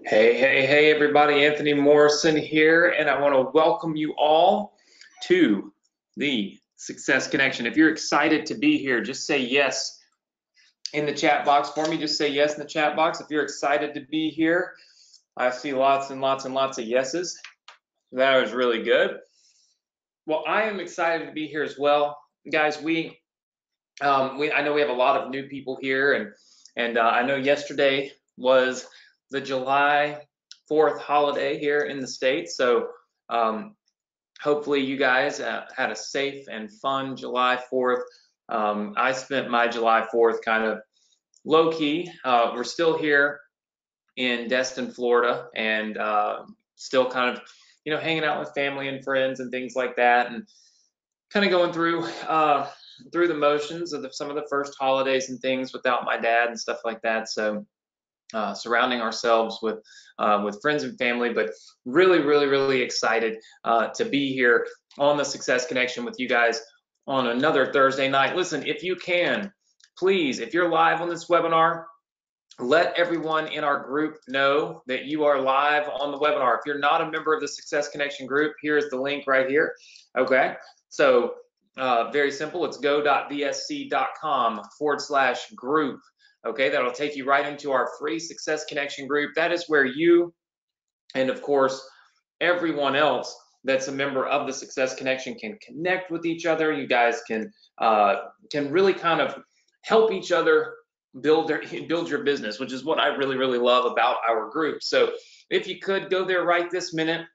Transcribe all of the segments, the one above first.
Hey, everybody. Anthony Morrison here, and I want to welcome you all to the Success Connection. If you're excited to be here, just say yes in the chat box for me. Just say yes in the chat box if you're excited to be here. I see lots and lots and lots of yeses. That was really good. Well, I am excited to be here as well. Guys, I know we have a lot of new people here, and I know yesterday was the July 4th holiday here in the States. So hopefully you guys had a safe and fun July 4th. I spent my July 4th kind of low key. We're still here in Destin, Florida, and still kind of, hanging out with family and friends and things like that, and kind of going through the motions of some of the first holidays and things without my dad and stuff like that. So surrounding ourselves with friends and family, but really excited to be here on the Success Connection with you guys on another Thursday night. Listen, if you can, please, if you're live on this webinar, let everyone in our group know that you are live on the webinar. If you're not a member of the Success Connection group, here's the link right here. Okay, so very simple. It's go.vsc.com/group. Okay, that'll take you right into our free Success Connection group. That is where you, and of course, everyone else that's a member of the Success Connection can connect with each other. You guys can really kind of help each other build your business, which is what I really love about our group. So if you could go there right this minute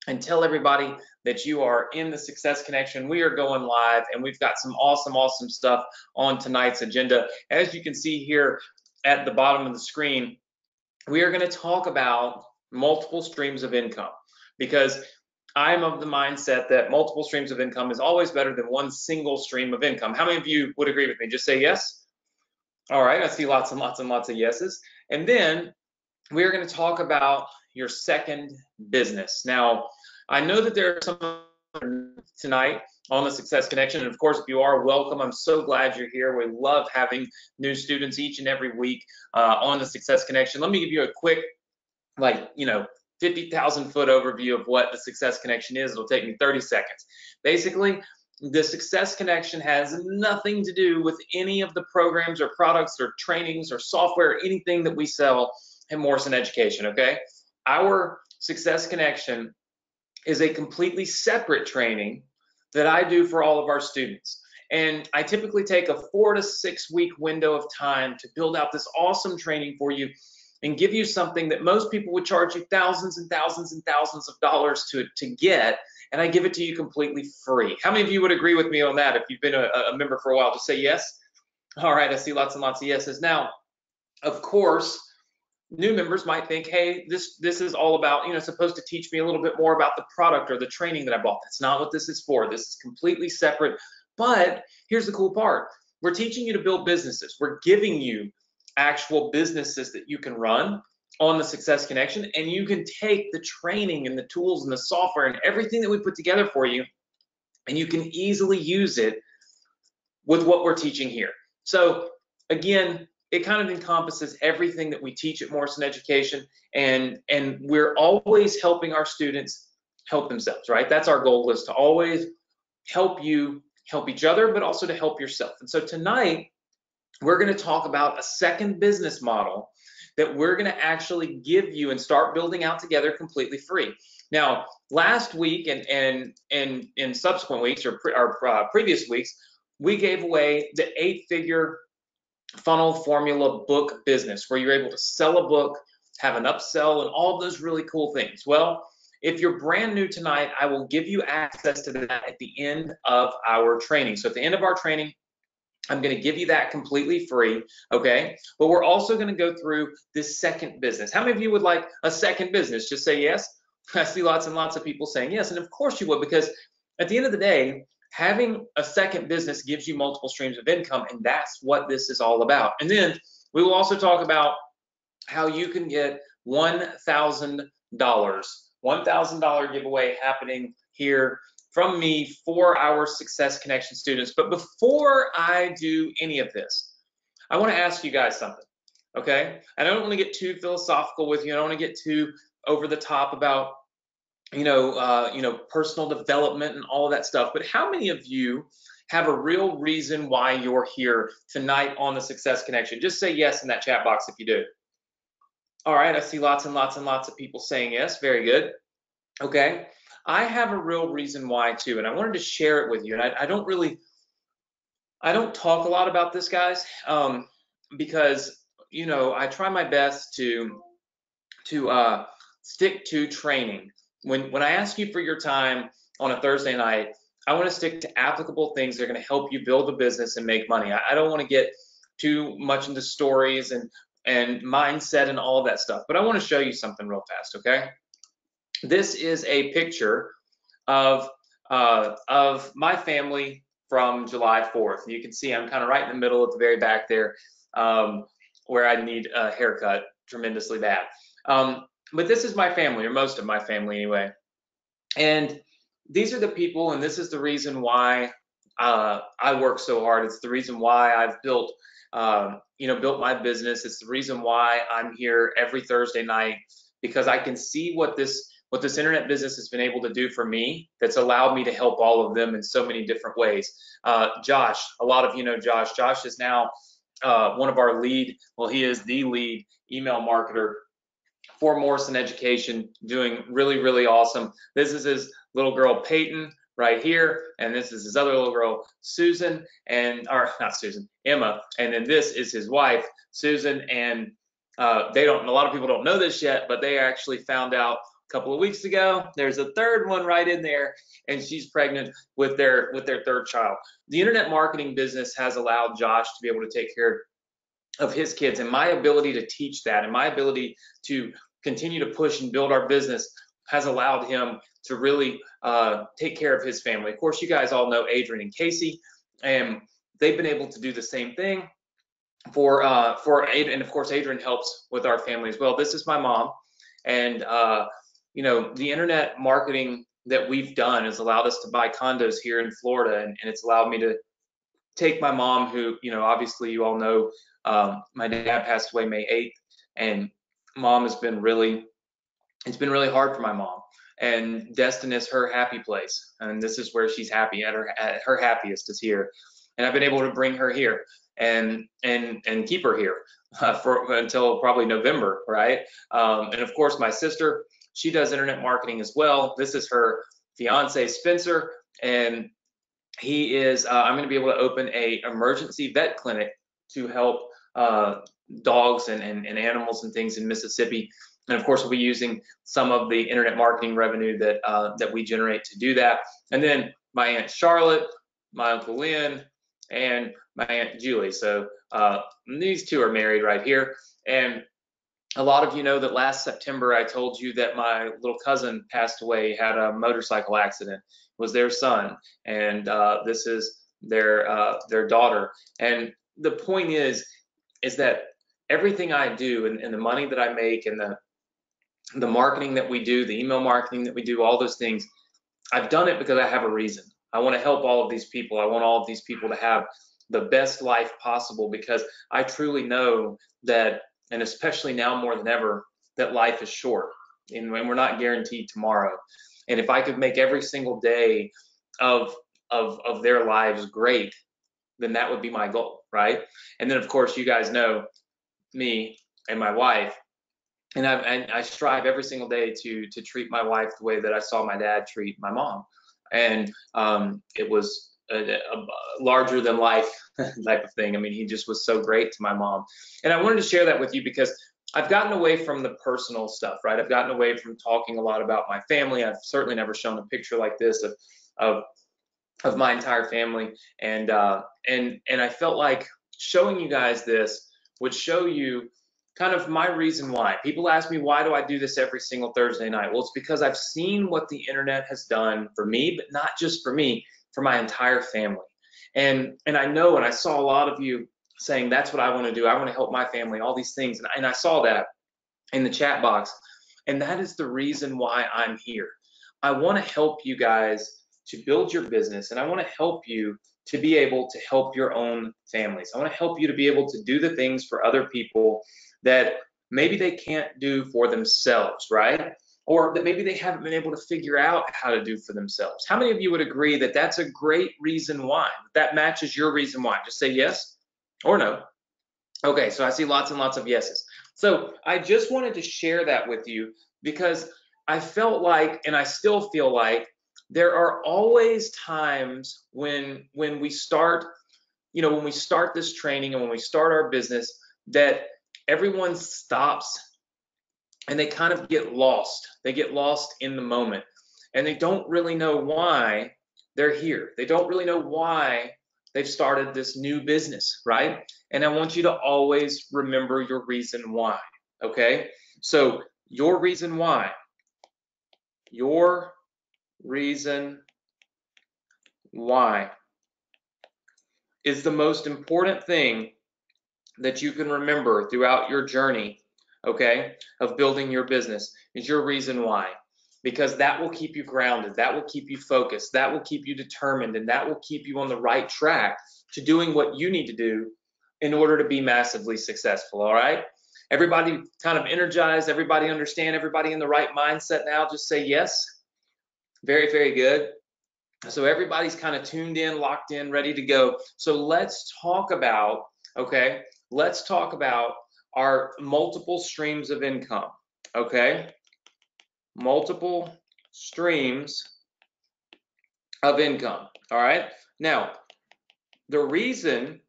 and tell everybody that you are in the Success Connection. We are going live, and we've got some awesome stuff on tonight's agenda. As you can see here at the bottom of the screen, we are going to talk about multiple streams of income, because I'm of the mindset that multiple streams of income is always better than one single stream of income. How many of you would agree with me? Just say yes. All right, I see lots and lots of yeses. And then we're going to talk about your second business. Now, I know that there are some tonight on the Success Connection, and of course, if you are, welcome. I'm so glad you're here. We love having new students each and every week on the Success Connection. Let me give you a quick, 50,000 foot overview of what the Success Connection is. It'll take me 30 seconds. Basically, the Success Connection has nothing to do with any of the programs or products or trainings or software, anything that we sell in Morrison Education, okay? Our Success Connection is a completely separate training that I do for all of our students. And I typically take a 4 to 6 week window of time to build out this awesome training for you and give you something that most people would charge you thousands and thousands and thousands of dollars to get, and I give it to you completely free. How many of you would agree with me on that? If you've been a member for a while, just say yes. All right, I see lots and lots of yeses. Now, of course, new members might think, hey, this is all about, supposed to teach me a little bit more about the product or the training that I bought. That's not what this is for. This is completely separate. But here's the cool part. We're teaching you to build businesses. We're giving you actual businesses that you can run on the Success Connection, and you can take the training and the tools and the software and everything that we put together for you, and you can easily use it with what we're teaching here. So again, it kind of encompasses everything that we teach at Morrison Education, and we're always helping our students help themselves, right? That's our goal, is to always help you help each other, but also to help yourself. And so tonight, we're going to talk about a second business model that we're going to actually give you and start building out together completely free. Now, last week and in subsequent weeks or previous weeks, we gave away the 8-figure funnel formula book business, where you're able to sell a book, have an upsell, and all those really cool things. Well, if you're brand new tonight, I will give you access to that at the end of our training. So at the end of our training, I'm going to give you that completely free, okay? But we're also going to go through this second business. How many of you would like a second business? Just say yes. I see lots and lots of people saying yes, and of course you would, because at the end of the day, having a second business gives you multiple streams of income, and that's what this is all about. And then we will also talk about how you can get $1,000 giveaway happening here from me for our Success Connection students. But before I do any of this, I want to ask you guys something, okay? I don't want to get too philosophical with you. I don't want to get too over the top about personal development and all of that stuff. But how many of you have a real reason why you're here tonight on the Success Connection? Just say yes in that chat box if you do. All right, I see lots and lots and lots of people saying yes. Very good. Okay, I have a real reason why too, and I wanted to share it with you. And I don't talk a lot about this, guys, because I try my best to stick to training. When I ask you for your time on a Thursday night, I want to stick to applicable things that are going to help you build a business and make money. I don't want to get too much into stories and mindset and all of that stuff. But I want to show you something real fast, okay? This is a picture of my family from July 4th. You can see I'm kind of right in the middle at the very back there, where I need a haircut tremendously bad. But this is my family, or most of my family anyway. And these are the people, and this is the reason why I work so hard. It's the reason why I've built my business. It's the reason why I'm here every Thursday night, because I can see what this internet business has been able to do for me. That's allowed me to help all of them in so many different ways. Josh, a lot of you know Josh. Josh is now one of our lead. Well, he is the lead email marketer for Morrison Education, doing really, really awesome. This is his little girl, Peyton, right here. And this is his other little girl, Susan, or not Susan, Emma. And then this is his wife, Susan. And a lot of people don't know this yet, but they actually found out a couple of weeks ago. There's a third one right in there, and she's pregnant with their third child. The internet marketing business has allowed Josh to be able to take care of his kids, and my ability to teach that and my ability to continue to push and build our business has allowed him to really take care of his family. Of course, you guys all know Adrian and Casey, and they've been able to do the same thing for Adrian. And of course, Adrian helps with our family as well. This is my mom, and the internet marketing that we've done has allowed us to buy condos here in Florida, and it's allowed me to take my mom, who, obviously you all know, my dad passed away May 8th, and mom it's been really hard for my mom. And Destin is her happy place, and this is where she's happy at her happiest is here. And I've been able to bring her here and keep her here until probably November, right? And of course, my sister, she does internet marketing as well. This is her fiance, Spencer, and he is. I'm going to be able to open a emergency vet clinic to help dogs and animals and things in Mississippi. And of course, we'll be using some of the internet marketing revenue that we generate to do that. And then my Aunt Charlotte, my Uncle Lynn, and my Aunt Julie. So these two are married right here. And a lot of you know that last September I told you that my little cousin passed away, had a motorcycle accident. It was their son, and this is their daughter. And the point is that everything I do and the money that I make and the marketing that we do, the email marketing that we do, all those things, I've done it because I have a reason. I want to help all of these people. I want all of these people to have the best life possible, because I truly know that, and especially now more than ever, that life is short and we're not guaranteed tomorrow. And if I could make every single day of their lives great, then that would be my goal, right? And then of course, you guys know me and my wife, and I strive every single day to treat my wife the way that I saw my dad treat my mom. And it was a larger than life type of thing. I mean, he just was so great to my mom. And I wanted to share that with you because I've gotten away from the personal stuff, right? I've gotten away from talking a lot about my family. I've certainly never shown a picture like this of my entire family. And I felt like showing you guys this would show you kind of my reason why. People ask me, why do I do this every single Thursday night? Well, it's because I've seen what the internet has done for me, but not just for me, for my entire family. And I know, and I saw a lot of you saying, that's what I want to do. I want to help my family, all these things. And I saw that in the chat box. And that is the reason why I'm here. I want to help you guys to build your business, and I want to help you to be able to help your own families. I want to help you to be able to do the things for other people that maybe they can't do for themselves, right? Or that maybe they haven't been able to figure out how to do for themselves. How many of you would agree that that's a great reason why? That matches your reason why? Just say yes or no. Okay, so I see lots and lots of yeses. So I just wanted to share that with you because I felt like, and I still feel like, there are always times when we start, when we start this training and when we start our business, that everyone stops and they kind of get lost. They get lost in the moment and they don't really know why they're here. They don't really know why they've started this new business, right? And I want you to always remember your reason why, okay? So your reason why is the most important thing that you can remember throughout your journey, okay, of building your business, is your reason why. Because that will keep you grounded, that will keep you focused, that will keep you determined, and that will keep you on the right track to doing what you need to do in order to be massively successful, all right? Everybody kind of energized, everybody understand, everybody in the right mindset now, just say yes. Very, very good. So everybody's kind of tuned in, locked in, ready to go. So let's talk about, okay, let's talk about our multiple streams of income, okay? Multiple streams of income, all right? Now, the reason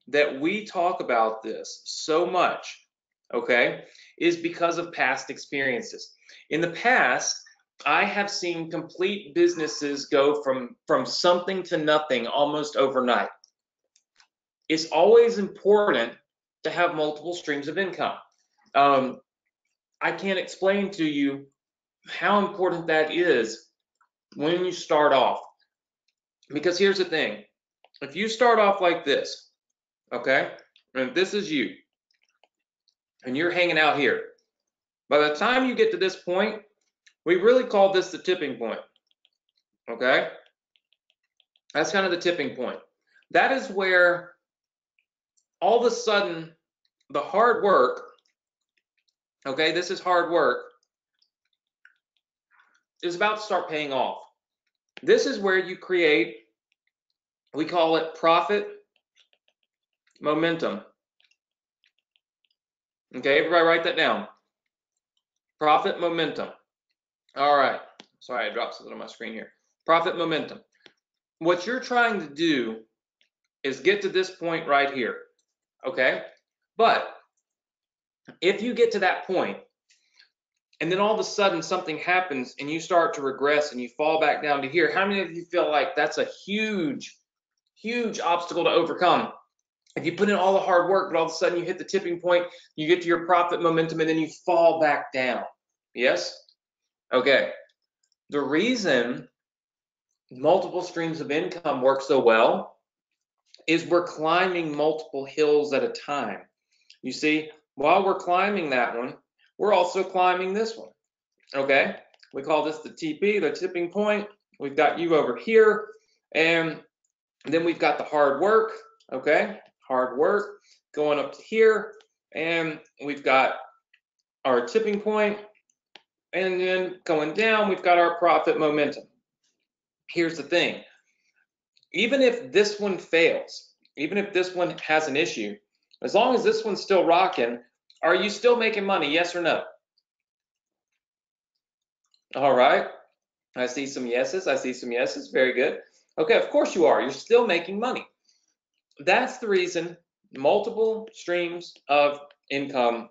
that we talk about this so much, okay, is because of past experiences. In the past, I have seen complete businesses go from something to nothing almost overnight. It's always important to have multiple streams of income. I can't explain to you how important that is when you start off. Because here's the thing, if you start off like this, okay, and this is you, and you're hanging out here, by the time you get to this point, we really call this the tipping point, okay? That's kind of the tipping point. That is where all of a sudden the hard work, okay, this is hard work, is about to start paying off. This is where you create, we call it profit momentum. Okay, everybody write that down. Profit momentum. All right. Sorry, I dropped something on my screen here. Profit momentum. What you're trying to do is get to this point right here. Okay? But if you get to that point, and then all of a sudden something happens and you start to regress and you fall back down to here, how many of you feel like that's a huge, huge obstacle to overcome? If you put in all the hard work, but all of a sudden you hit the tipping point, you get to your profit momentum, and then you fall back down. Yes? Okay. The reason multiple streams of income work so well is we're climbing multiple hills at a time. You see, while we're climbing that one, we're also climbing this one. Okay? We call this the TP, the tipping point. We've got you over here, and then we've got the hard work. Okay? Hard work going up to here, and we've got our tipping point, and then going down, we've got our profit momentum. Here's the thing. Even if this one fails, even if this one has an issue, as long as this one's still rocking, are you still making money? Yes or no? All right. I see some yeses. I see some yeses. Very good. Okay, of course you are. You're still making money. That's the reason multiple streams of income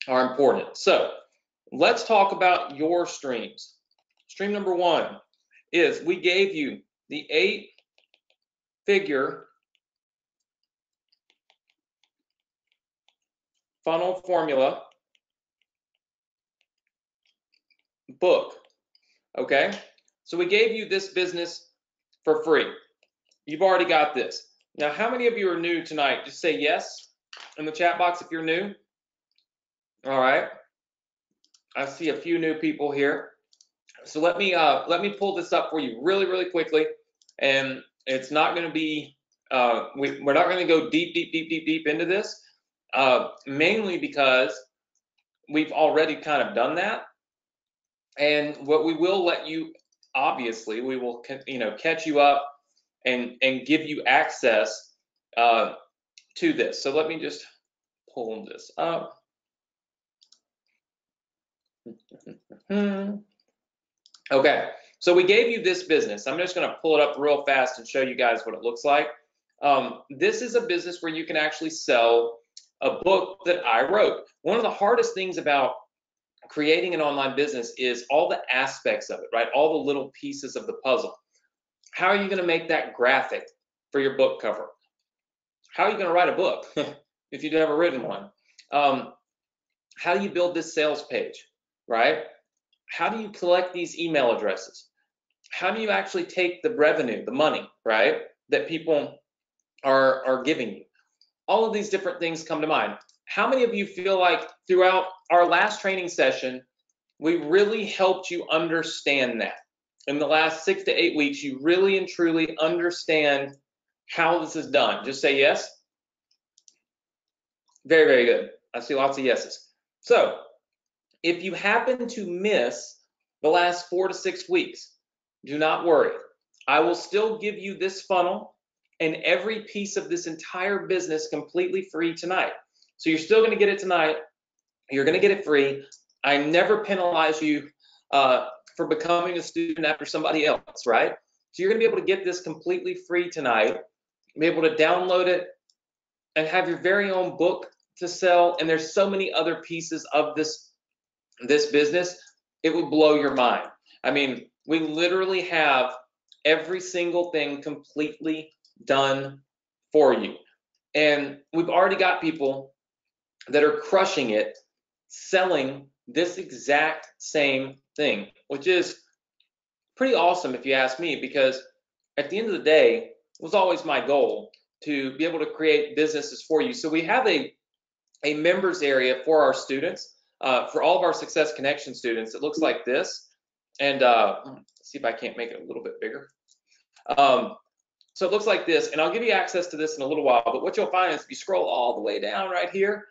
are important. So let's talk about your streams. Stream number one is we gave you the 8-figure funnel formula book. Okay, so we gave you this business for free. You've already got this. Now, how many of you are new tonight? Just say yes in the chat box if you're new. All right, I see a few new people here. So let me pull this up for you really, really quickly. And it's not going to be we're not going to go deep into this. mainly because we've already kind of done that. And what we will let you, obviously, we will, catch you up and give you access to this. So let me just pull this up. Okay, so we gave you this business. I'm just going to pull it up real fast and show you guys what it looks like. This is a business where you can actually sell a book that I wrote. One of the hardest things about creating an online business is all the aspects of it, right? All the little pieces of the puzzle. How are you going to make that graphic for your book cover? How are you going to write a book if you've never written one? How do you build this sales page, right? How do you collect these email addresses? How do you actually take the revenue, the money, right, that people are giving you? All of these different things come to mind. How many of you feel like throughout our last training session, we really helped you understand that? In the last 6 to 8 weeks, you really and truly understand how this is done. Just say yes. Very, very good. I see lots of yeses. So if you happen to miss the last 4 to 6 weeks, do not worry. I will still give you this funnel and every piece of this entire business completely free tonight. So you're still going to get it tonight. You're going to get it free. I never penalize you for becoming a student after somebody else, right? So you're going to be able to get this completely free tonight, be able to download it and have your very own book to sell. And there's so many other pieces of this business, it would blow your mind. I mean, we literally have every single thing completely done for you. And we've already got people that are crushing it, selling this exact same thing, which is pretty awesome if you ask me, because at the end of the day, it was always my goal to be able to create businesses for you. So we have a members area for our students. For all of our Success Connection students, it looks like this. And let's see if I can't make it a little bit bigger. So it looks like this, and I'll give you access to this in a little while, but what you'll find is if you scroll all the way down right here,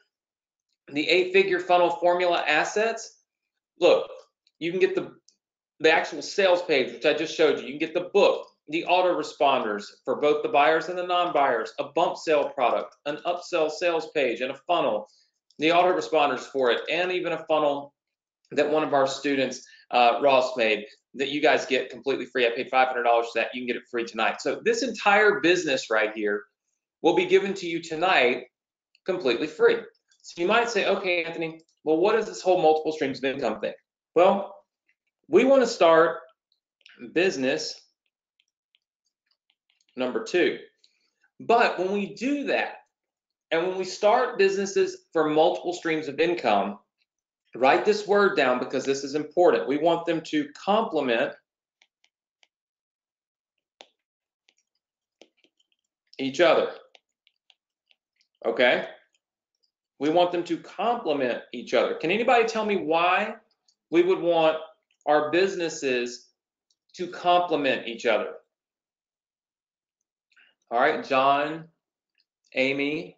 the 8-figure funnel formula assets, look, you can get the actual sales page, which I just showed you. You can get the book, the autoresponders for both the buyers and the non-buyers, a bump sale product, an upsell sales page, and a funnel, the autoresponders for it, and even a funnel that one of our students, Ross, made that you guys get completely free. I paid $500 for that. You can get it free tonight. So this entire business right here will be given to you tonight completely free. So you might say, okay, Anthony, well, what is this whole multiple streams of income thing? Well, we want to start business number 2. But when we do that, and when we start businesses for multiple streams of income, write this word down because this is important. We want them to complement each other. Okay? We want them to complement each other. Can anybody tell me why we would want our businesses to complement each other? All right, John, Amy.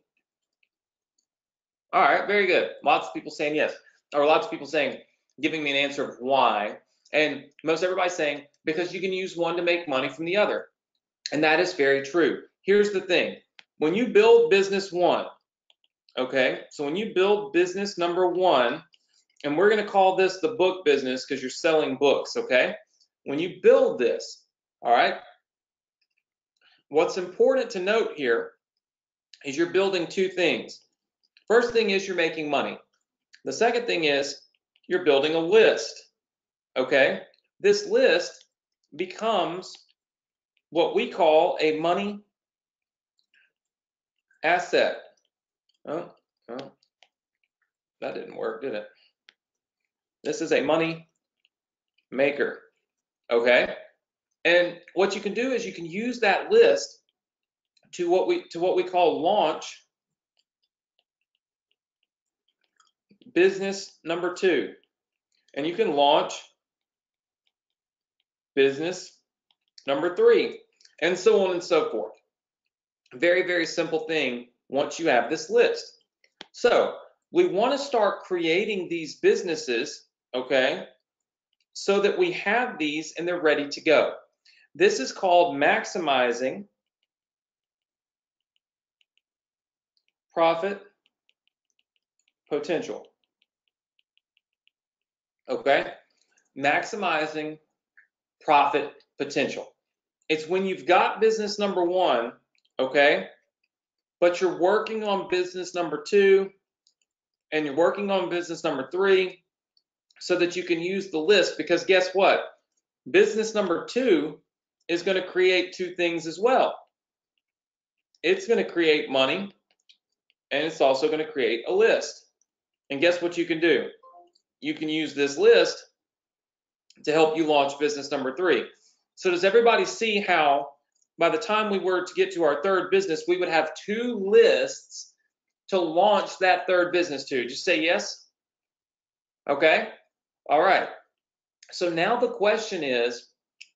All right, very good. Lots of people saying yes, or lots of people saying, giving me an answer of why. And most everybody's saying, because you can use one to make money from the other. And that is very true. Here's the thing. When you build business 1, okay, so when you build business number 1, and we're going to call this the book business because you're selling books, okay? When you build this, all right, what's important to note here is you're building 2 things. First thing is you're making money. The second thing is you're building a list, okay? This list becomes what we call a money asset. Oh, that didn't work, did it? This is a money maker, okay? And what you can do is you can use that list to what we call launch business number 2. And you can launch business number 3, and so on and so forth. Very, very simple thing once you have this list. So we want to start creating these businesses, okay, so that we have these and they're ready to go. This is called maximizing profit potential, okay? Maximizing profit potential. It's when you've got business number one, okay, but you're working on business number two and you're working on business number three so that you can use the list, because guess what? Business number two is going to create two things as well. It's going to create money and it's also going to create a list. And guess what you can do? You can use this list to help you launch business number three. So does everybody see how by the time we were to get to our third business, we would have two lists to launch that third business to? Just say yes. Okay. All right. So now the question is,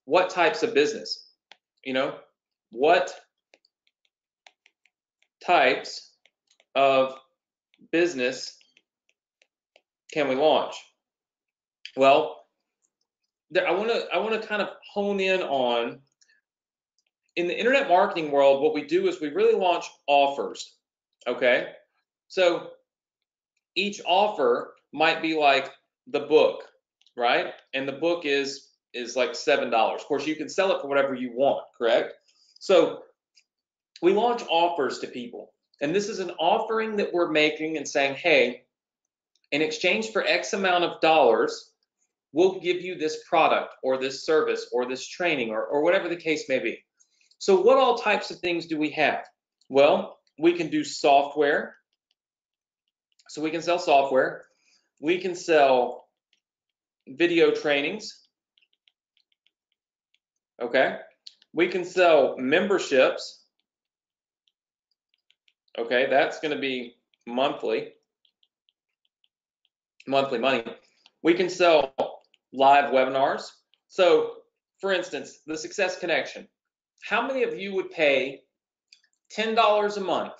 what types of business? You know, what types of business can we launch? Well, I want to kind of hone in on, in the internet marketing world, what we do is we really launch offers. Okay, so each offer might be like the book, right? And the book is like $7. Of course, you can sell it for whatever you want, correct? So we launch offers to people, and this is an offering that we're making and saying, hey, in exchange for X amount of dollars, we'll give you this product or this service or this training or whatever the case may be. So what all types of things do we have? Well, we can do software. So we can sell software. We can sell video trainings. Okay. We can sell memberships. Okay, that's going to be monthly money. We can sell live webinars. So for instance, the Success Connection. How many of you would pay $10 a month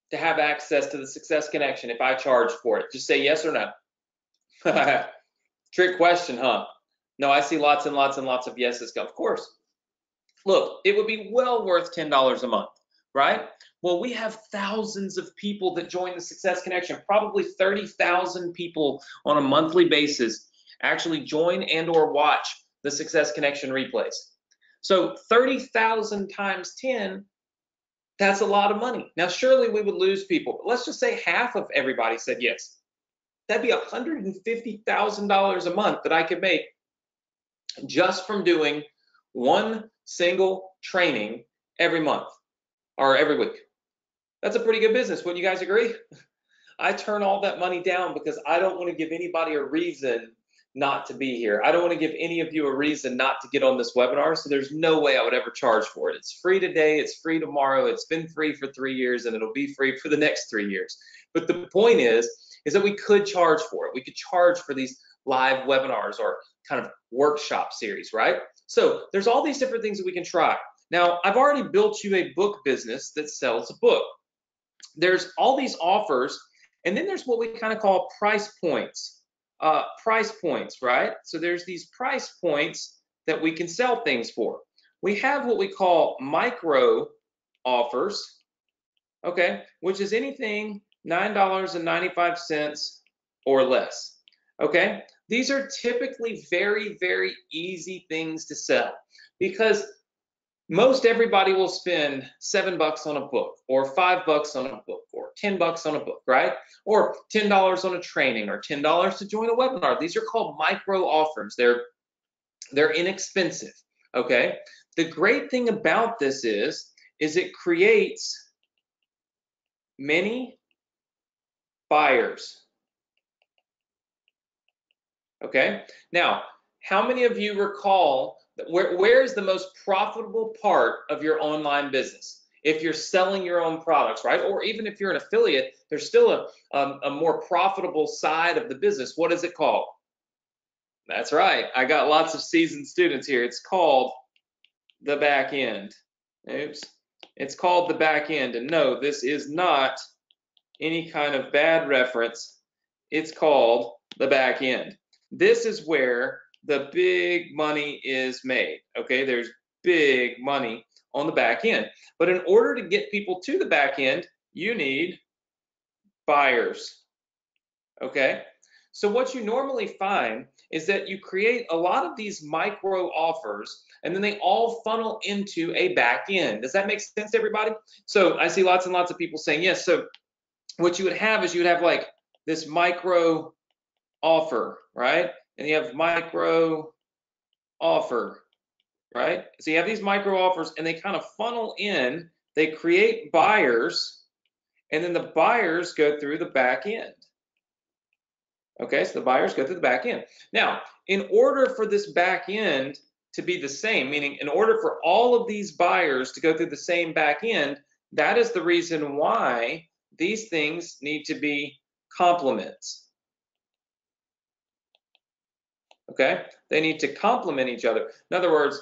to have access to the Success Connection if I charged for it? Just say yes or no. Trick question, huh? No, I see lots and lots and lots of yeses. Of course. Look, it would be well worth $10 a month, right? Well, we have thousands of people that join the Success Connection, probably 30,000 people on a monthly basis actually join and or watch the Success Connection replays. So 30,000 times 10, that's a lot of money. Now, surely we would lose people, but let's just say half of everybody said yes. That'd be $150,000 a month that I could make just from doing one single training every month or every week. That's a pretty good business. Wouldn't you guys agree? I turn all that money down because I don't want to give anybody a reason not to be here. I don't want to give any of you a reason not to get on this webinar, so there's no way I would ever charge for it. It's free today, it's free tomorrow, it's been free for 3 years, and it'll be free for the next 3 years. But the point is that we could charge for it. We could charge for these live webinars or kind of workshop series, right? So there's all these different things that we can try. Now, I've already built you a book business that sells a book. There's all these offers, and then there's what we kind of call price points. Price points, right? So there's these price points that we can sell things for. We have what we call micro offers, okay, which is anything $9.95 or less, okay? These are typically very, very easy things to sell because most everybody will spend $7 on a book or $5 on a book or $10 on a book, right? Or $10 on a training or $10 to join a webinar. These are called micro offers. They're inexpensive, okay? The great thing about this is it creates many buyers, okay? Now, how many of you recall where is the most profitable part of your online business? If you're selling your own products, right? Or even if you're an affiliate, there's still a more profitable side of the business. What is it called? That's right. I got lots of seasoned students here. It's called the back end. Oops. It's called the back end. And no, this is not any kind of bad reference, it's called the back end. This is where the big money is made, okay? There's big money on the back end. But in order to get people to the back end, you need buyers, okay? So what you normally find is that you create a lot of these micro offers and then they all funnel into a back end. Does that make sense to everybody? So I see lots and lots of people saying yes. So what you would have is you would have like this micro offer, right? And you have micro offer, right? So you have these micro offers and they kind of funnel in, they create buyers, and then the buyers go through the back end. Okay, so the buyers go through the back end. Now, in order for this back end to be the same, meaning in order for all of these buyers to go through the same back end, that is the reason why these things need to be complements. Okay, they need to complement each other. In other words,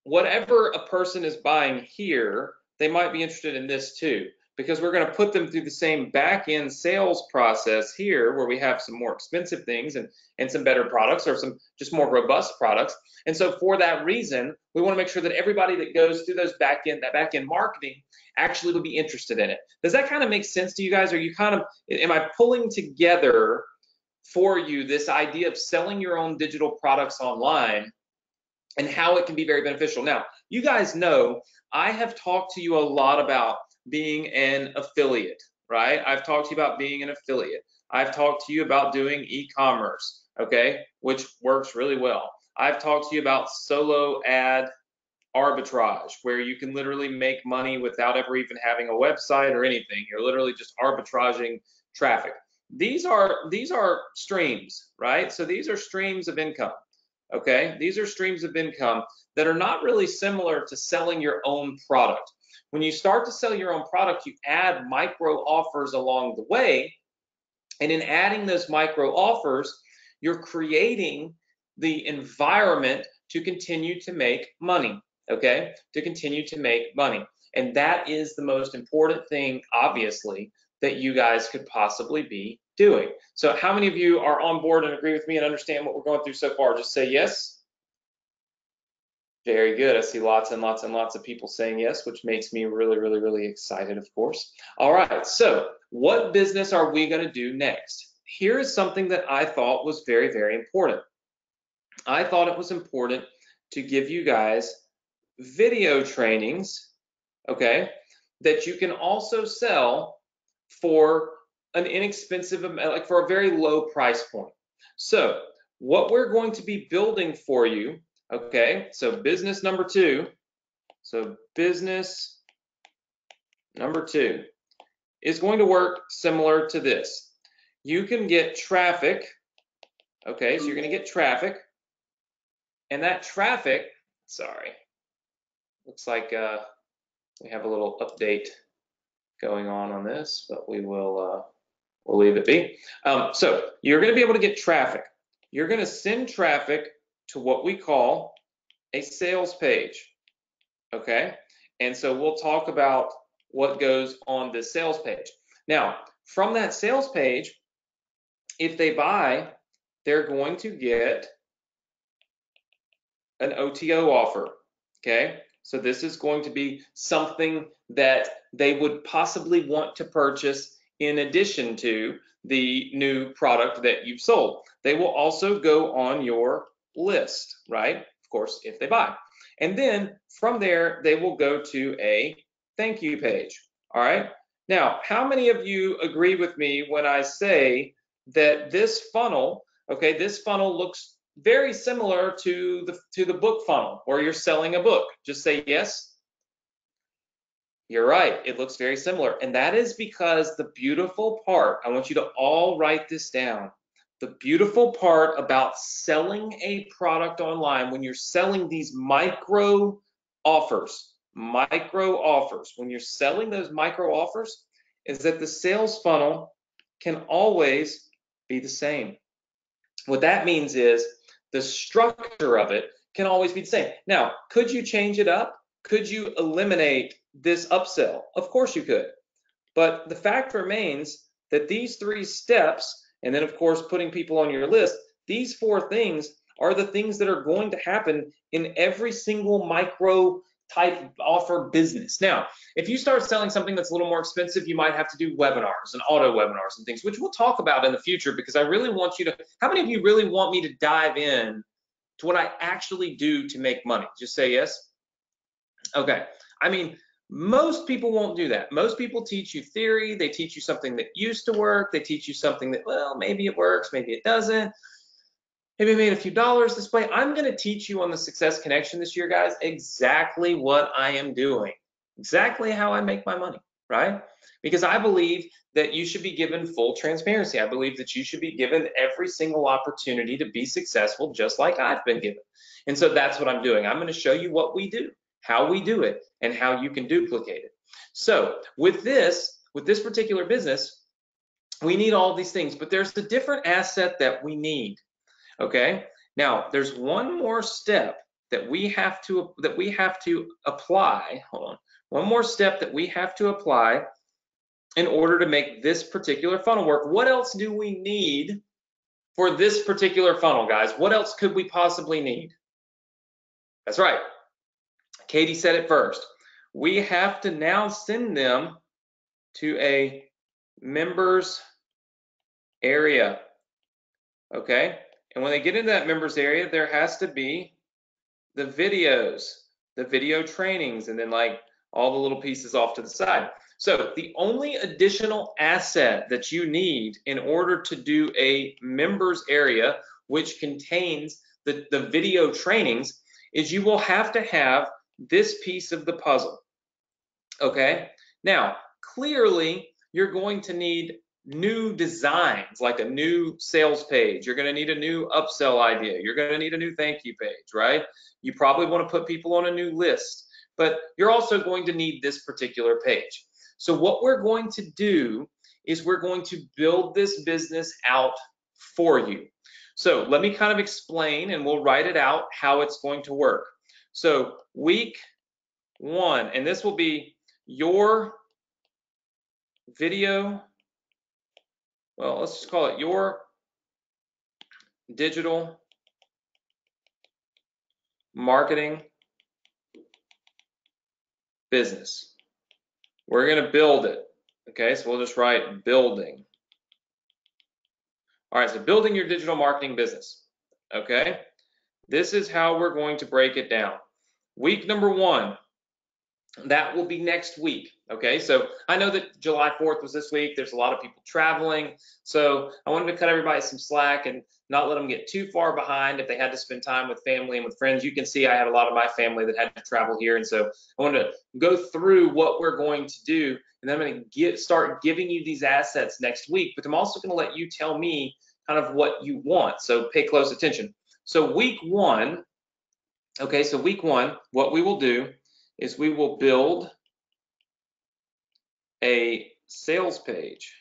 whatever a person is buying here, they might be interested in this too, because we're going to put them through the same back-end sales process here where we have some more expensive things and some better products or some just more robust products. And so for that reason, we want to make sure that everybody that goes through those that back-end marketing actually would be interested in it. Does that kind of make sense to you guys? Are you kind of, am I pulling together for you this idea of selling your own digital products online and how it can be very beneficial? Now, you guys know I have talked to you a lot about being an affiliate, right? I've talked to you about being an affiliate. I've talked to you about doing e-commerce, okay, which works really well. I've talked to you about solo ad arbitrage, where you can literally make money without ever even having a website or anything. You're literally just arbitraging traffic. These are streams, right? So these are streams of income. Okay, these are streams of income that are not really similar to selling your own product. When you start to sell your own product, you add micro offers along the way, and in adding those micro offers, you're creating the environment to continue to make money, okay, to continue to make money. And that is the most important thing, obviously, that you guys could possibly be doing. So how many of you are on board and agree with me and understand what we're going through so far? Just say yes. Very good. I see lots and lots and lots of people saying yes, which makes me really, really, really excited, of course. All right, so what business are we going to do next? Here is something that I thought was very, very important. I thought it was important to give you guys video trainings, okay, that you can also sell for an inexpensive, like for a very low price point. So what we're going to be building for you, okay, so business number two, is going to work similar to this. You can get traffic, okay, so you're going to get traffic, and that traffic, sorry, looks like we have a little update going on this, but we'll leave it be. So you're going to be able to get traffic. You're going to send traffic to what we call a sales page, okay? And so we'll talk about what goes on this sales page. Now, from that sales page, if they buy, they're going to get an OTO offer, okay? So this is going to be something that they would possibly want to purchase in addition to the new product that you've sold. They will also go on your list, right? Of course, if they buy. And then from there, they will go to a thank you page, all right? Now, how many of you agree with me when I say that this funnel, okay, this funnel looks very similar to the book funnel where you're selling a book? Just say yes. You're right, it looks very similar. And that is because the beautiful part, I want you to all write this down. The beautiful part about selling a product online, when you're selling these micro offers, when you're selling those micro offers, is that the sales funnel can always be the same. What that means is the structure of it can always be the same. Now, could you change it up? Could you eliminate this upsell? Of course you could. But the fact remains that these 3 steps, and then of course putting people on your list, these 4 things are the things that are going to happen in every single micro type offer business. Now, if you start selling something that's a little more expensive, you might have to do webinars and auto webinars and things, which we'll talk about in the future, because I really want you to, how many of you really want me to dive in to what I actually do to make money? Just say yes. Okay. I mean, most people won't do that. Most people teach you theory. They teach you something that used to work. They teach you something that, well, maybe it works, maybe it doesn't. Maybe I made a few dollars this way. I'm going to teach you on the Success Connection this year, guys, exactly what I am doing, exactly how I make my money, right? Because I believe that you should be given full transparency. I believe that you should be given every single opportunity to be successful, just like I've been given. And so that's what I'm doing. I'm going to show you what we do, how we do it, and how you can duplicate it. So with this particular business, we need all these things, but there's a different asset that we need. Okay, now there's one more step that we have to apply. Hold on, one more step that we have to apply in order to make this particular funnel work. What else do we need for this particular funnel, guys? What else could we possibly need? That's right, Katie said it first. We have to now send them to a members area. Okay. And when they get into that members area, there has to be the videos, the video trainings, and then like all the little pieces off to the side. So the only additional asset that you need in order to do a members area, which contains the video trainings, is you will have to have this piece of the puzzle. Okay. Now, clearly, you're going to need new designs, like a new sales page. You're going to need a new upsell idea. You're going to need a new thank you page, right? You probably want to put people on a new list, but you're also going to need this particular page. So what we're going to do is we're going to build this business out for you. So let me kind of explain, and we'll write it out how it's going to work. So week 1, and this will be your video, well, let's just call it your digital marketing business. We're going to build it. Okay, so we'll just write building. All right, so building your digital marketing business. Okay, this is how we're going to break it down. Week number 1, that will be next week. Okay, so I know that July 4th was this week. There's a lot of people traveling. So I wanted to cut everybody some slack and not let them get too far behind if they had to spend time with family and with friends. You can see I had a lot of my family that had to travel here. And so I wanted to go through what we're going to do. And then I'm going to start giving you these assets next week. But I'm also going to let you tell me kind of what you want. So pay close attention. So week 1, okay, so week 1, what we will do is we will build a sales page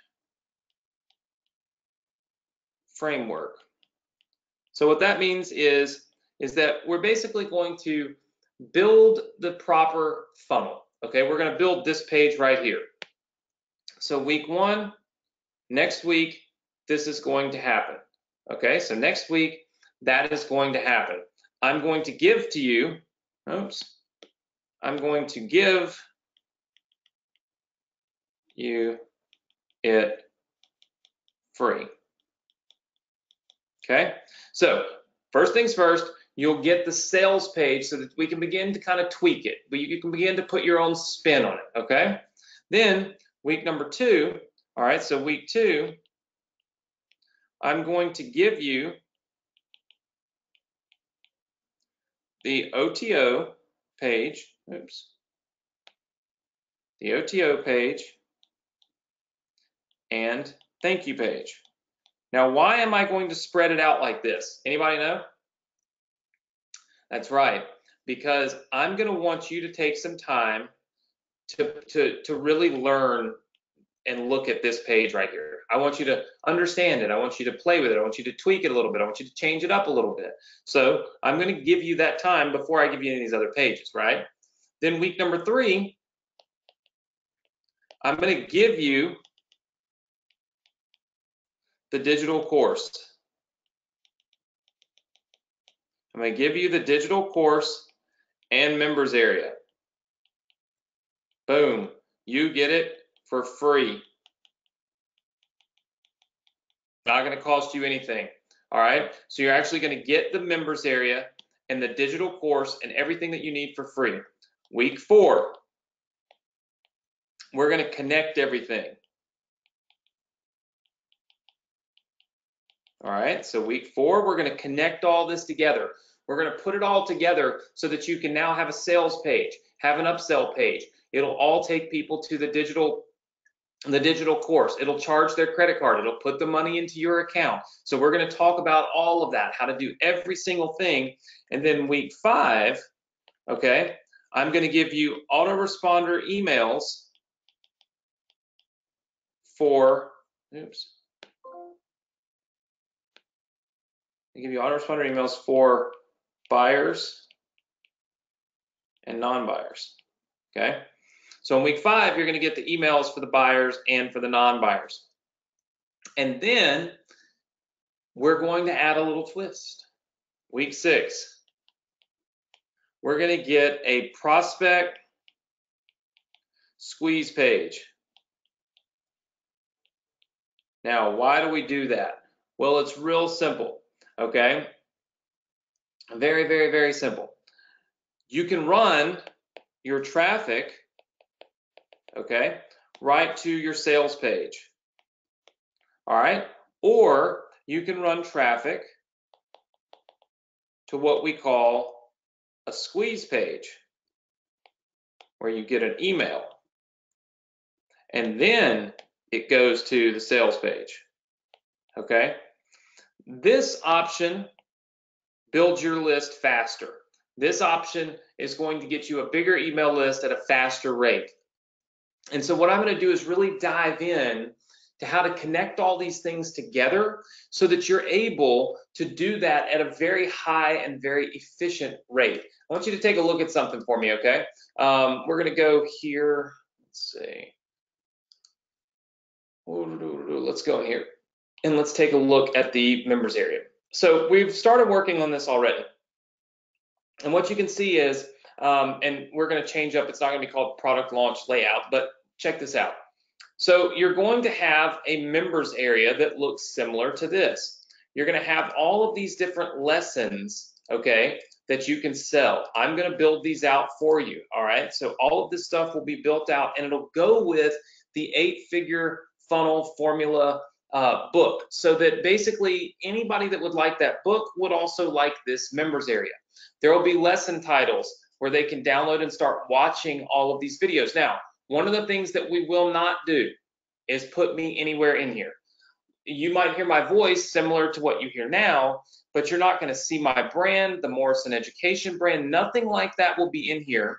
framework. So what that means is that we're basically going to build the proper funnel. Okay, we're going to build this page right here. So week 1, next week, this is going to happen. Okay, so next week, that is going to happen. I'm going to give to you, I'm going to give you it free. Okay, so first things first, you'll get the sales page so that we can begin to kind of tweak it, but you can begin to put your own spin on it. Okay, then week number 2, all right, so week 2, I'm going to give you the OTO page, the OTO page and thank you page. Now, why am I going to spread it out like this? Anybody know? That's right, because I'm going to want you to take some time to really learn and look at this page right here. I want you to understand it. I want you to play with it. I want you to tweak it a little bit. I want you to change it up a little bit. So I'm going to give you that time before I give you any of these other pages, right? Then week number 3, I'm going to give you the digital course. I'm going to give you the digital course and members area. Boom. You get it for free. Not going to cost you anything. All right. So you're actually going to get the members area and the digital course and everything that you need for free. Week 4, we're going to connect everything. All right. So week 4, we're going to connect all this together. We're going to put it all together so that you can now have a sales page, have an upsell page. It'll all take people to the digital course. It'll charge their credit card. It'll put the money into your account. So we're going to talk about all of that, how to do every single thing. And then week 5, okay, I'm going to give you autoresponder emails for, I give you autoresponder emails for buyers and non-buyers, okay? So in week 5, you're going to get the emails for the buyers and for the non-buyers. And then we're going to add a little twist. Week 6, we're going to get a prospect squeeze page. Now, why do we do that? Well, it's real simple, okay? Very, very, very simple. You can run your traffic, okay, right to your sales page, all right? Or you can run traffic to what we call a squeeze page, where you get an email, and then it goes to the sales page, okay? This option builds your list faster. This option is going to get you a bigger email list at a faster rate. And so what I'm going to do is really dive in to how to connect all these things together so that you're able to do that at a very high and very efficient rate. I want you to take a look at something for me, okay? We're going to go here. Let's see. Let's go in here and let's take a look at the members area. So we've started working on this already. And what you can see is, and we're going to change up, it's not going to be called product launch layout, but check this out. So you're going to have a members area that looks similar to this. You're going to have all of these different lessons, okay, that you can sell. I'm going to build these out for you, all right? So all of this stuff will be built out, and it'll go with the 8-figure funnel formula book, so that basically anybody that would like that book would also like this members area. There will be lesson titles where they can download and start watching all of these videos. Now, one of the things that we will not do is put me anywhere in here. You might hear my voice similar to what you hear now, but you're not going to see my brand, the Morrison Education brand. Nothing like that will be in here,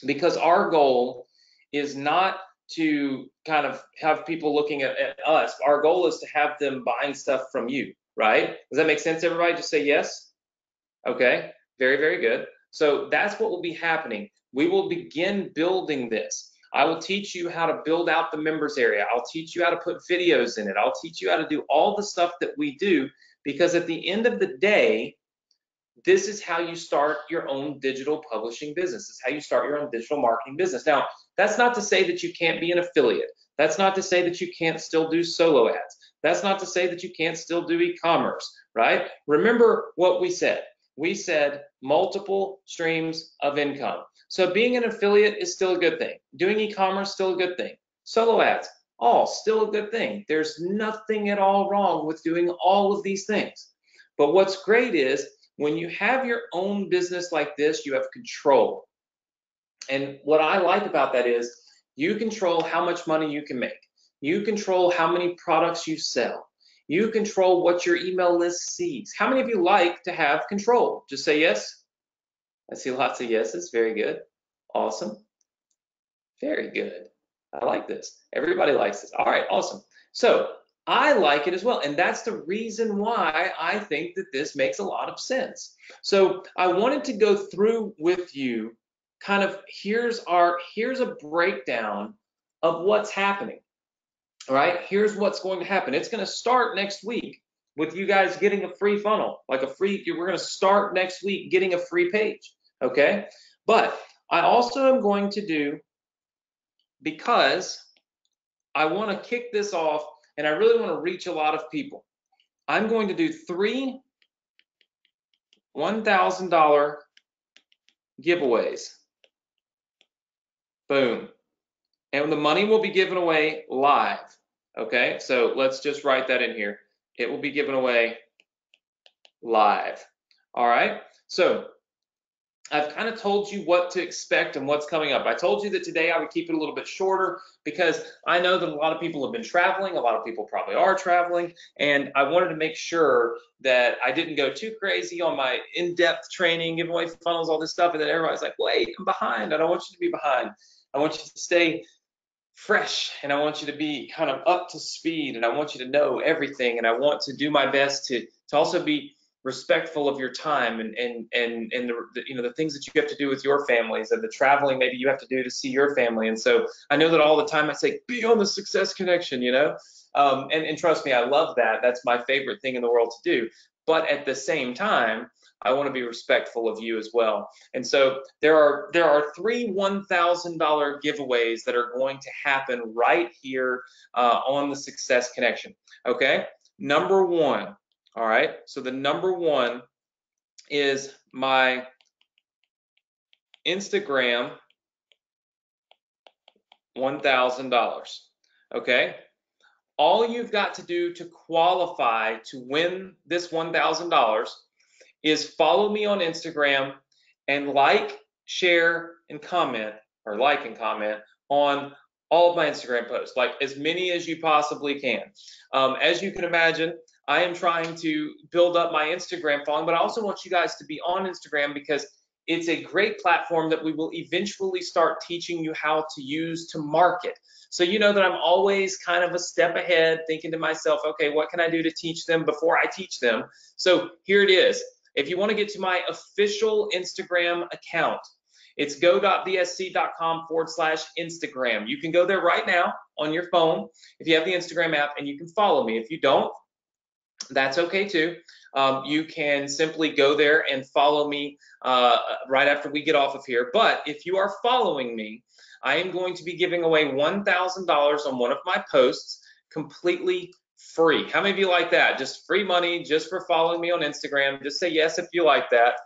because our goal is not to kind of have people looking at us. Our goal is to have them buying stuff from you, right? Does that make sense, everybody? Just say yes. Okay, very, very good. So that's what will be happening. We will begin building this. I will teach you how to build out the members area. I'll teach you how to put videos in it. I'll teach you how to do all the stuff that we do, because at the end of the day, this is how you start your own digital publishing business. It's how you start your own digital marketing business. Now, that's not to say that you can't be an affiliate. That's not to say that you can't still do solo ads. That's not to say that you can't still do e-commerce, right? Remember what we said. We said multiple streams of income. So being an affiliate is still a good thing. Doing e-commerce, still a good thing. Solo ads, all still a good thing. There's nothing at all wrong with doing all of these things. But what's great is when you have your own business like this, you have control. And what I like about that is you control how much money you can make. You control how many products you sell. You control what your email list sees. How many of you like to have control? Just say yes. I see lots of yeses. Very good. Awesome. Very good. I like this. Everybody likes this. All right, awesome. So I like it as well. And that's the reason why I think that this makes a lot of sense. So I wanted to go through with you kind of, here's a breakdown of what's happening. All right, here's what's going to happen. It's going to start next week with you guys getting a free funnel, like a free, we're going to start next week getting a free page, okay? But I also am going to do, because I want to kick this off and I really want to reach a lot of people, I'm going to do 3 $1,000 giveaways. Boom. And the money will be given away live. Okay, so let's just write that in here. It will be given away live. All right, so I've kind of told you what to expect and what's coming up. I told you that today I would keep it a little bit shorter because I know that a lot of people have been traveling. A lot of people probably are traveling. And I wanted to make sure that I didn't go too crazy on my in-depth training, giving away funnels, all this stuff. And then everybody's like, wait, I'm behind. I don't want you to be behind. I want you to stay fresh, and I want you to be kind of up to speed, and I want you to know everything, and I want to do my best to also be respectful of your time and the, you know, the things that you have to do with your families and the traveling maybe you have to do to see your family. And so I know that all the time I say be on the Success Connection, you know, and trust me, I love that. That's my favorite thing in the world to do. But at the same time, I want to be respectful of you as well. And so there are 3 $1,000 giveaways that are going to happen right here on the Success Connection. Okay, number 1. All right, so the number 1 is my Instagram $1,000. Okay, all you've got to do to qualify to win this $1,000 is follow me on Instagram and like, share, and comment, or like and comment on all of my Instagram posts, like as many as you possibly can. As you can imagine, I am trying to build up my Instagram following, but I also want you guys to be on Instagram because it's a great platform that we will eventually start teaching you how to use to market. So you know that I'm always kind of a step ahead, thinking to myself, okay, what can I do to teach them before I teach them? So here it is. If you want to get to my official Instagram account, it's go.vsc.com/Instagram. You can go there right now on your phone if you have the Instagram app, and you can follow me. If you don't, that's okay too. You can simply go there and follow me right after we get off of here. But if you are following me, I am going to be giving away $1,000 on one of my posts completely free. How many of you like that? Just free money just for following me on Instagram. Just say yes if you like that.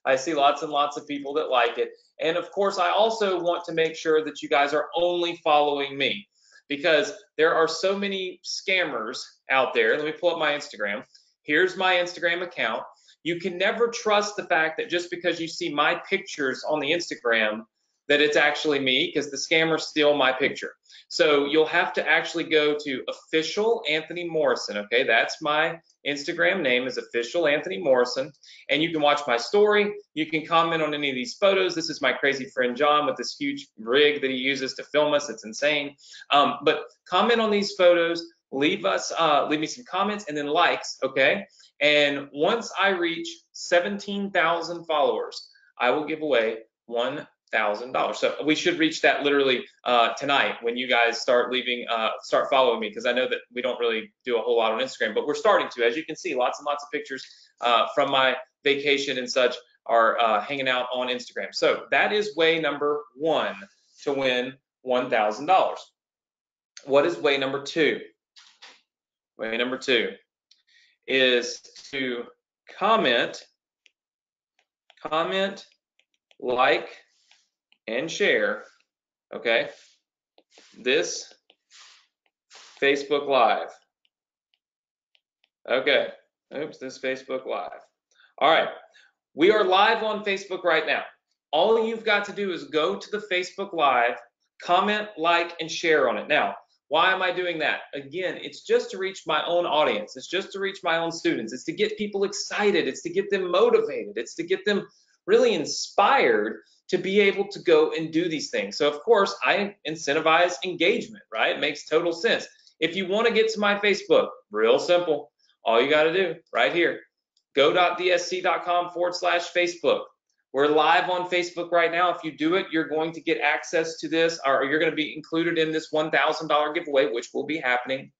I see lots and lots of people that like it. And of course, I also want to make sure that you guys are only following me, because there are so many scammers out there. Let me pull up my Instagram. Here's my Instagram account. You can never trust the fact that just because you see my pictures on the Instagram that it's actually me, because the scammers steal my picture. So you'll have to actually go to official Anthony Morrison. Okay, that's my Instagram name, is official Anthony Morrison, and you can watch my story. You can comment on any of these photos. This is my crazy friend John with this huge rig that he uses to film us. It's insane. But comment on these photos. Leave me some comments and then likes. Okay, and once I reach 17,000 followers, I will give away $1,000. So we should reach that literally tonight when you guys start following me, because I know that we don't really do a whole lot on Instagram, but we're starting to. As you can see, lots and lots of pictures from my vacation and such are hanging out on Instagram. So that is way number 1 to win $1,000. What is way number 2? Way number 2 is to comment, like, and share, okay, this Facebook Live. Okay, oops, this Facebook Live. All right, we are live on Facebook right now. All you've got to do is go to the Facebook Live, comment, like, and share on it. Now, why am I doing that? Again, it's just to reach my own audience. It's just to reach my own students. It's to get people excited. It's to get them motivated. It's to get them really inspired to be able to go and do these things. So of course, I incentivize engagement, right? It makes total sense. If you want to get to my Facebook, real simple. All you got to do right here, go.vsc.com/Facebook. We're live on Facebook right now. If you do it, you're going to get access to this, or you're going to be included in this $1,000 giveaway, which will be happening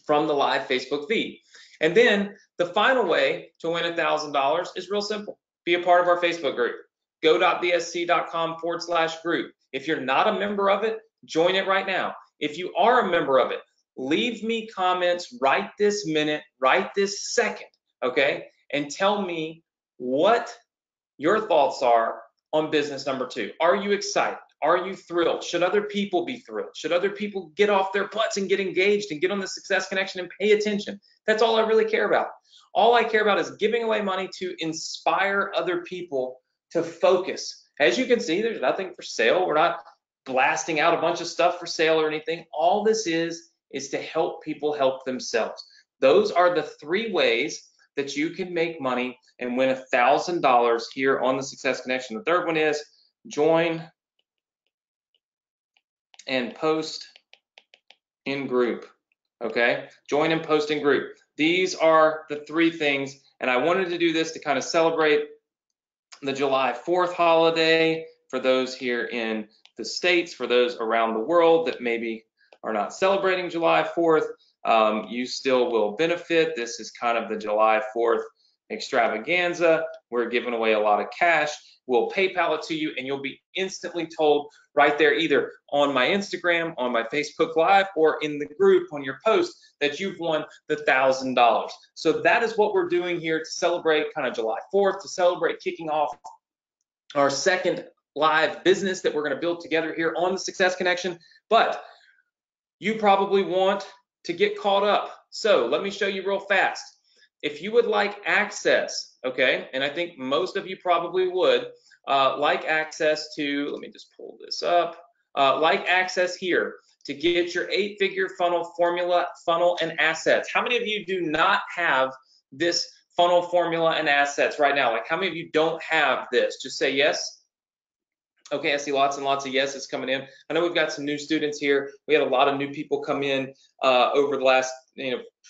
from the live Facebook feed. And then the final way to win $1,000 is real simple. Be a part of our Facebook group. go.thsc.com/group. If you're not a member of it, join it right now. If you are a member of it, leave me comments right this minute, right this second, okay? And tell me what your thoughts are on business number 2. Are you excited? Are you thrilled? Should other people be thrilled? Should other people get off their butts and get engaged and get on the Success Connection and pay attention? That's all I really care about. All I care about is giving away money to inspire other people to focus. As you can see, there's nothing for sale. We're not blasting out a bunch of stuff for sale or anything. All this is to help people help themselves. Those are the 3 ways that you can make money and win $1,000 here on the Success Connection. The third one is join and post in group, okay? Join and post in group. These are the 3 things, and I wanted to do this to kind of celebrate the July 4th holiday for those here in the States, for those around the world that maybe are not celebrating July 4th. You still will benefit. This is kind of the July 4th extravaganza. We're giving away a lot of cash. We'll PayPal it to you, and you'll be instantly told right there, either on my Instagram, on my Facebook Live, or in the group on your post, that you've won the $1,000. So that is what we're doing here to celebrate kind of July 4th, to celebrate kicking off our second live business that we're going to build together here on the Success Connection. But you probably want to get caught up. So let me show you real fast. If you would like access, okay, and I think most of you probably would like access to, let me just pull this up, like access here to get your 8-figure funnel formula, funnel, and assets. How many of you do not have this funnel formula and assets right now? Like, how many of you don't have this? Just say yes. Okay, I see lots and lots of yeses coming in. I know we've got some new students here. We had a lot of new people come in over the last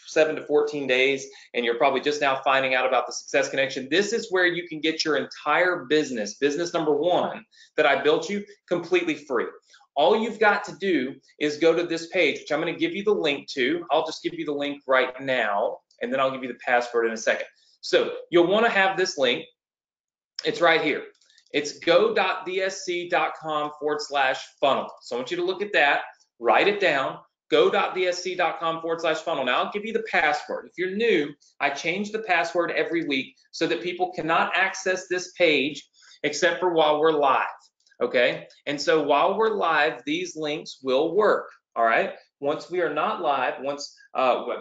7 to 14 days, and you're probably just now finding out about the Success Connection. This is where you can get your entire business number 1 that I built you, completely free. All you've got to do is go to this page, which I'm going to give you the link to. I'll just give you the link right now, and then I'll give you the password in a second. So you'll want to have this link. It's right here. It's go.thsc.com/funnel. So I want you to look at that, write it down, go.thsc.com/funnel. Now I'll give you the password. If you're new, I change the password every week so that people cannot access this page except for while we're live, okay? And so while we're live, these links will work, all right? Once we are not live,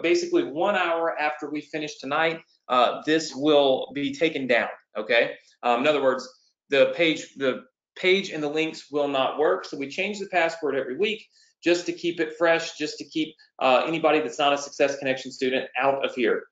basically 1 hour after we finish tonight, this will be taken down, okay? In other words, the page and the links will not work. So we change the password every week just to keep it fresh, just to keep anybody that's not a Success Connection student out of here.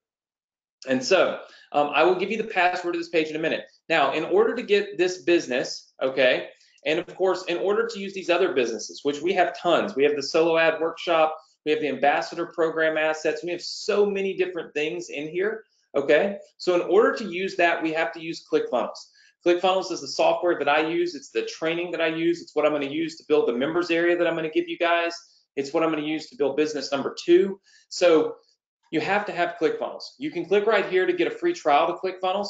And so I will give you the password to this page in a minute. Now, in order to get this business, okay, and of course, in order to use these other businesses, which we have tons, we have the solo ad workshop, we have the ambassador program assets, we have so many different things in here, okay? So in order to use that, we have to use ClickFunnels. ClickFunnels is the software that I use. It's the training that I use. It's what I'm going to use to build the members area that I'm going to give you guys. It's what I'm going to use to build business number 2. So you have to have ClickFunnels. You can click right here to get a free trial to ClickFunnels.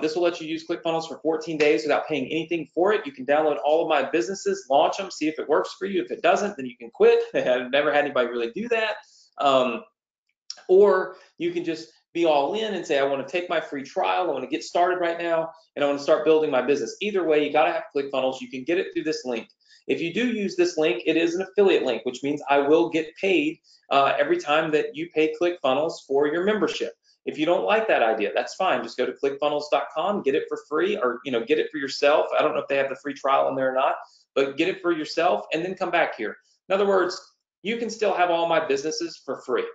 This will let you use ClickFunnels for 14 days without paying anything for it. You can download all of my businesses, launch them, see if it works for you. If it doesn't, then you can quit. I've never had anybody really do that. Or you can just be all in and say, I want to take my free trial, I want to get started right now, and I want to start building my business. Either way, you got to have ClickFunnels. You can get it through this link. If you do use this link, it is an affiliate link, which means I will get paid every time that you pay ClickFunnels for your membership. If you don't like that idea, that's fine. Just go to clickfunnels.com, get it for free, or get it for yourself. I don't know if they have the free trial in there or not, but get it for yourself and then come back here. In other words, you can still have all my businesses for free.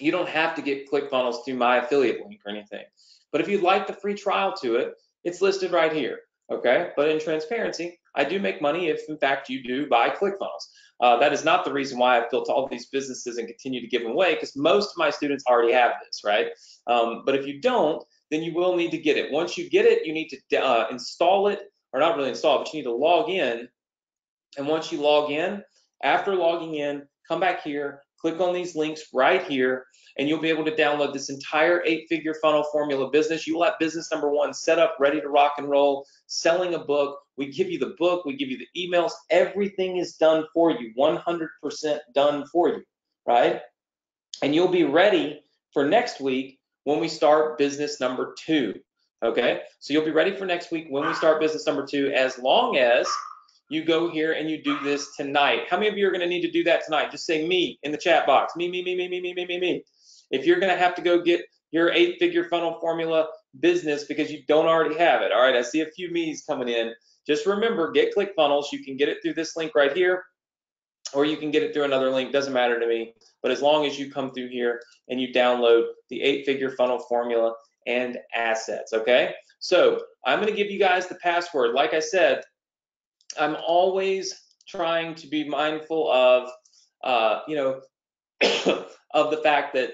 You don't have to get ClickFunnels through my affiliate link or anything. But if you'd like the free trial to it, it's listed right here, okay? But in transparency, I do make money if, in fact, you do buy ClickFunnels. That is not the reason why I've built all these businesses and continue to give them away, because most of my students already have this, right? But if you don't, then you will need to get it. Once you get it, you need to install it, or not really install it, but you need to log in. And once you log in, after logging in, come back here, click on these links right here, and you'll be able to download this entire 8-figure funnel formula business. You will have business number 1 set up, ready to rock and roll, selling a book. We give you the book, we give you the emails, everything is done for you, 100% done for you, right? And you'll be ready for next week when we start business number 2, okay? So you'll be ready for next week when we start business number 2, as long as you go here and you do this tonight. How many of you are going to need to do that tonight? Just say me in the chat box. Me. If you're going to have to go get your 8-figure funnel formula business because you don't already have it. All right, I see a few me's coming in. Just remember, get ClickFunnels. You can get it through this link right here, or you can get it through another link. Doesn't matter to me. But as long as you come through here and you download the 8-figure funnel formula and assets, okay? So I'm going to give you guys the password. Like I said, I'm always trying to be mindful of, of the fact that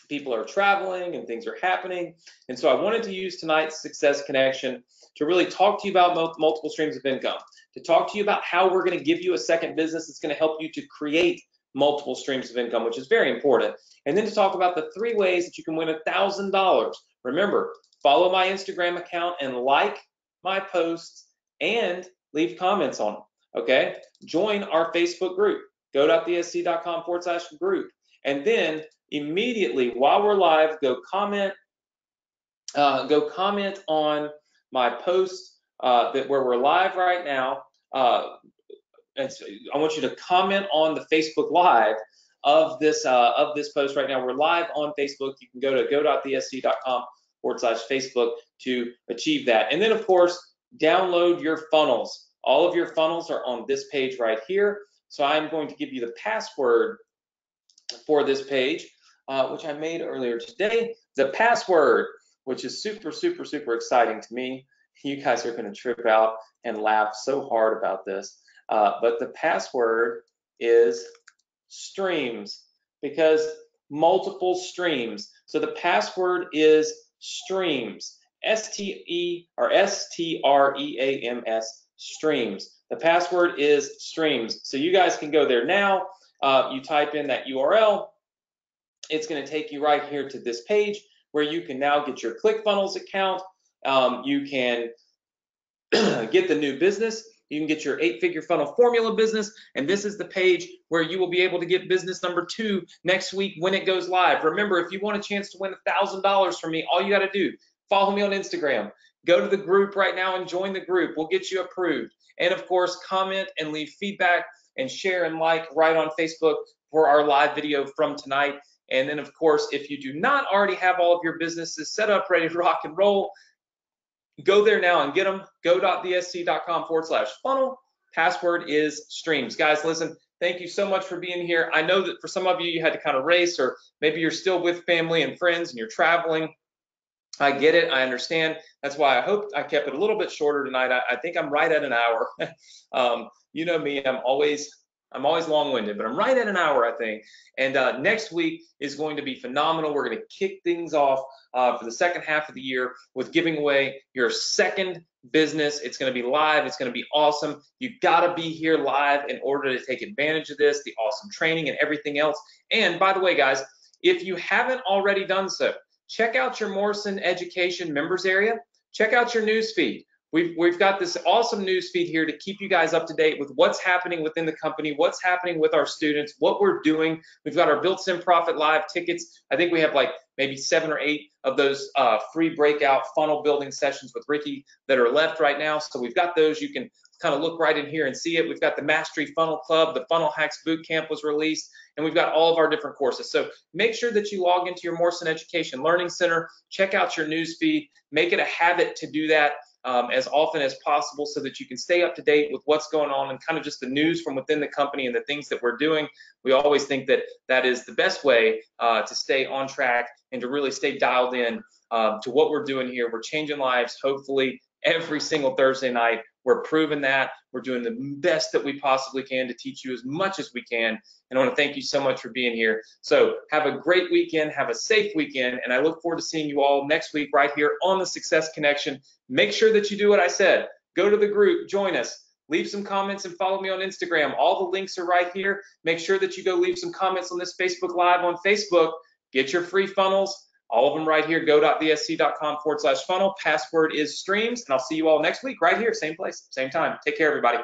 people are traveling and things are happening. And so I wanted to use tonight's Success Connection to really talk to you about multiple streams of income, to talk to you about how we're going to give you a second business that's going to help you to create multiple streams of income, which is very important. And then to talk about the 3 ways that you can win $1,000. Remember, follow my Instagram account and like my posts and leave comments on them, okay? Join our Facebook group, go.thesc.com/group. And then immediately while we're live, go comment on my post where we're live right now. And so I want you to comment on the Facebook Live of this post right now. We're live on Facebook. You can go to go.thesc.com/Facebook to achieve that. And then of course, download your funnels. All of your funnels are on this page right here. So I'm going to give you the password for this page, which I made earlier today. The password, which is super, super, super exciting to me. You guys are going to trip out and laugh so hard about this. But the password is streams, because multiple streams. So the password is streams, S-T-R-E-A-M-S, streams. The password is streams. So you guys can go there now. You type in that URL. It's going to take you right here to this page where you can now get your ClickFunnels account. You can get the new business. You can get your 8-figure funnel formula business, and this is the page where you will be able to get business number 2 next week when it goes live. Remember, if you want a chance to win $1,000 from me, all you got to do, follow me on Instagram. Go to the group right now and join the group. We'll get you approved. And of course, comment and leave feedback and share and like right on Facebook for our live video from tonight. And then of course, if you do not already have all of your businesses set up, ready to rock and roll, go there now and get them. Go.thesc.com/funnel. Password is streams. Guys, listen, thank you so much for being here. I know that for some of you, you had to kind of race, or maybe you're still with family and friends and you're traveling. I get it. I understand. That's why I hope I kept it a little bit shorter tonight. I think I'm right at an hour. You know me, I'm always long-winded, but I'm right at an hour, I think. And next week is going to be phenomenal. We're going to kick things off for the second half of the year with giving away your second business. It's going to be live. It's going to be awesome. You got to be here live in order to take advantage of this, the awesome training and everything else. And by the way, guys, if you haven't already done so, check out your Morrison Education members area. Check out your news feed. We've got this awesome news feed here to keep you guys up to date with what's happening within the company, what's happening with our students, what we're doing. We've got our Built-In Profit Live tickets. I think we have like maybe 7 or 8 of those free breakout funnel building sessions with Ricky that are left right now. So we've got those. You can kind of look right in here and see it. We've got the Mastery Funnel Club, the Funnel Hacks Bootcamp was released, and we've got all of our different courses. So make sure that you log into your Morrison Education Learning Center, check out your news feed, make it a habit to do that as often as possible so that you can stay up to date with what's going on and kind of just the news from within the company and the things that we're doing. We always think that that is the best way to stay on track and to really stay dialed in to what we're doing here. We're changing lives, hopefully every single Thursday night. We're proving that. We're doing the best that we possibly can to teach you as much as we can. And I want to thank you so much for being here. So have a great weekend. Have a safe weekend. And I look forward to seeing you all next week right here on the Success Connection. Make sure that you do what I said. Go to the group, join us, leave some comments, and follow me on Instagram. All the links are right here. Make sure that you go leave some comments on this Facebook Live on Facebook. Get your free funnels. All of them right here, go.vsc.com/funnel. Password is streams. And I'll see you all next week right here, same place, same time. Take care, everybody.